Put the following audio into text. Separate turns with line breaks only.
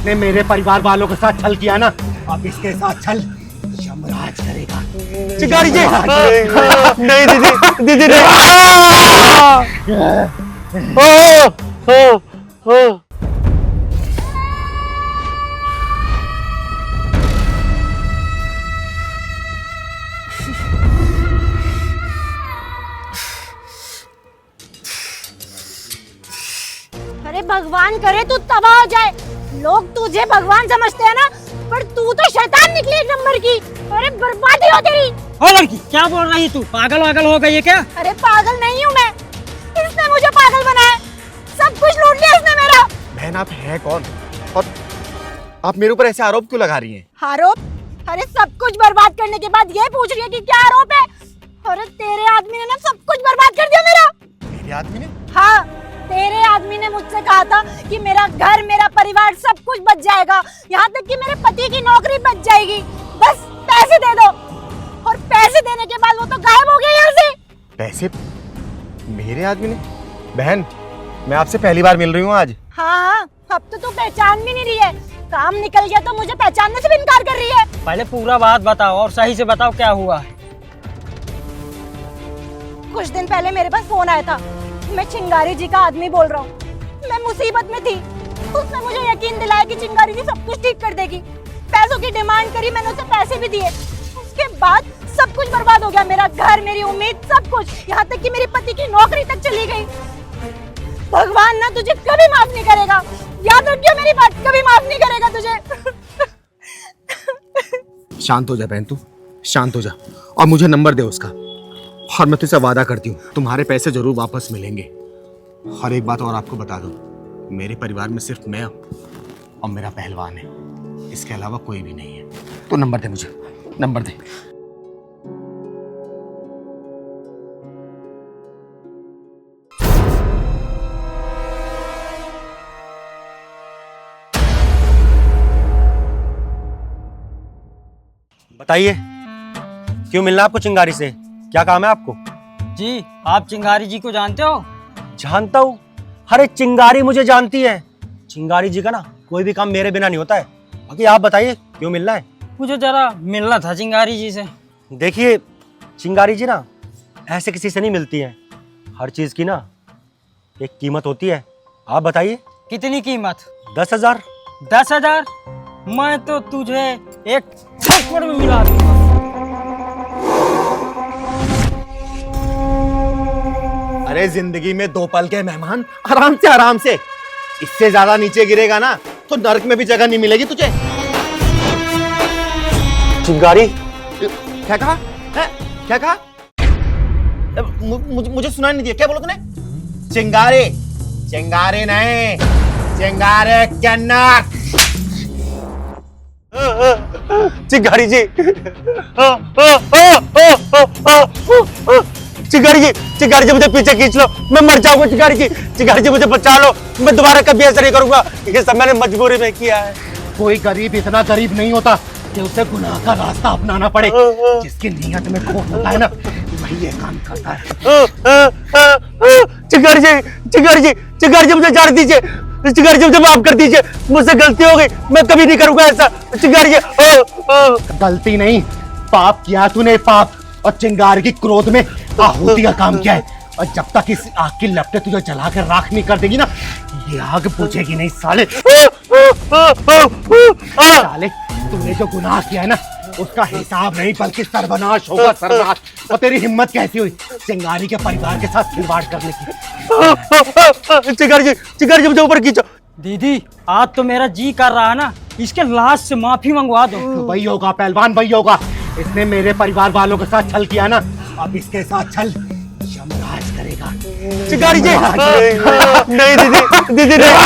इसने मेरे परिवार वालों के साथ छल किया ना, अब इसके साथ छल यमराज करेगा।
चिंगारी जी नहीं दीदी, दीदी नहीं।
अरे भगवान करे तू तबाह हो जाए। लोग तुझे भगवान समझते हैं ना, पर तू तो शैतान निकली एक नंबर की। अरे बर्बादी हो तेरी।
ओ लड़की, क्या बोल रही तू? पागल वागल हो गई है क्या?
अरे पागल नहीं हूँ मैं, इसने मुझे पागल बनाया। सब कुछ लूट लिया इसने मेरा।
बहन आप हैं कौन और आप मेरे ऊपर ऐसे आरोप क्यों लगा रही हैं?
आरोप? अरे सब कुछ बर्बाद करने के बाद ये पूछ रही है कि क्या आरोप है? अरे तेरे आदमी ने ना सब कुछ बर्बाद कर दिया मेरा।
मेरे आदमी ने?
हाँ, तेरे आदमी ने मुझसे कहा था कि मेरा घर, मेरा परिवार सब कुछ बच जाएगा, यहाँ तक कि मेरे पति की नौकरी बच जाएगी, बस पैसे दे दो। और पैसे देने के बाद वो तो गायब हो गया यहाँ से।
पैसे? मेरे आदमी ने? बहन मैं आपसे पहली बार मिल रही हूँ आज।
हाँ, अब तो तू पहचान भी नहीं रही है। काम निकल गया तो मुझे पहचानने से भी इनकार कर रही है।
पहले पूरा बात बताओ और सही से बताओ क्या हुआ है।
कुछ दिन पहले मेरे पास फोन आया था। मैं चिंगारी जी का आदमी बोल रहा हूँ। मैं मुसीबत में थी, उसने मुझे यकीन दिलाया कि चिंगारी जी सब कुछ ठीक कर देगी। पैसों की डिमांड करी, मैंने उसे पैसे भी दिए। उसके बाद सब कुछ बर्बाद हो गया, मेरा घर, मेरी उम्मीद, सब कुछ, यहाँ तक कि मेरे पति की नौकरी तक चली गई। भगवान ना तुझे कभी माफ नहीं करेगा, याद रखियो मेरी बात, कभी माफ नहीं करेगा तुझे।
शांत हो जा बहन, तू शांत हो जा और मुझे नंबर दे उसका, और मैं तुझसे वादा करती हूँ तुम्हारे पैसे जरूर वापस मिलेंगे। और एक बात और आपको बता दूं, मेरे परिवार में सिर्फ मैं और मेरा पहलवान है, इसके अलावा कोई भी नहीं है। तो नंबर दे मुझे, नंबर दे।
बताइए क्यों मिलना आपको चिंगारी से? क्या काम है आपको?
जी, आप चिंगारी जी को जानते हो?
जानता हूँ। अरे चिंगारी मुझे जानती है। चिंगारी जी का ना कोई भी काम मेरे बिना नहीं होता है। बाकी आप बताइए क्यों मिलना है?
मुझे जरा मिलना था चिंगारी जी से।
देखिए चिंगारी जी ना ऐसे किसी से नहीं मिलती हैं। हर चीज की ना एक कीमत होती है। आप बताइए।
कितनी कीमत?
10,000।
10,000? मैं तो तुझे एक थप्पड़ में मिला दूंगा।
अरे जिंदगी में दो पल के मेहमान, आराम से आराम से। इससे ज्यादा नीचे गिरेगा ना तो नरक में भी जगह नहीं मिलेगी तुझे।
चिंगारी?
क्या कहा है? क्या कहा? मुझे सुनाई नहीं दिया, क्या बोला तूने? चिंगारी? चिंगारी नहीं, चिंगारे के नाक।
चिंगारी जी, चिंगारी जी, चिंगारी जी मुझे पीछे खींच लो, मैं मर जाऊंगा। चिंगारी जी, चिंगारी जी मुझे बचा लो, मैं दोबारा कभी ऐसा नहीं करूंगा। ये सब मैंने मजबूरी में किया है।
कोई गरीब इतना गरीब नहीं होता कि उसे गुनाह का रास्ता अपनाना पड़े। जिसकी नीयत में खौफ होता है ना, वही ये काम करता है।
चिंगारी जी, चिंगारी जी, चिंगारी जी मुझे जान दीजिए। चिंगारी जी मुझे माफ कर दीजिए, मुझसे गलती हो गई, मैं कभी नहीं करूंगा ऐसा। चिंगारी जी।
गलती नहीं, पाप किया तूने, पाप। और चिंगारी की क्रोध में आहुति का काम किया है। और जब तक इस आग की लपटें तुझे जलाकर राख नहीं कर देगी ना, ये आग बुझेगी नहीं साले। साले तूने जो गुनाह किया है ना, उसका हिसाब नहीं बल्कि सर्वनाश होगा, सर्वनाश। और तेरी हिम्मत कैसी हुई चिंगारी के परिवार के साथ खिलवाड़ करने की?
चिंगारी जी, चिंगारी जी मुझे ऊपर खींचो।
दीदी, आज तो मेरा जी कर रहा है ना, इसके लाश से माफी मंगवा दो।
वही होगा पहलवान, वही होगा। इसने मेरे परिवार वालों के साथ छल किया ना, अब इसके साथ छल यमराज करेगा।
चिंगारी जी नहीं दीदी, दीदी नहीं।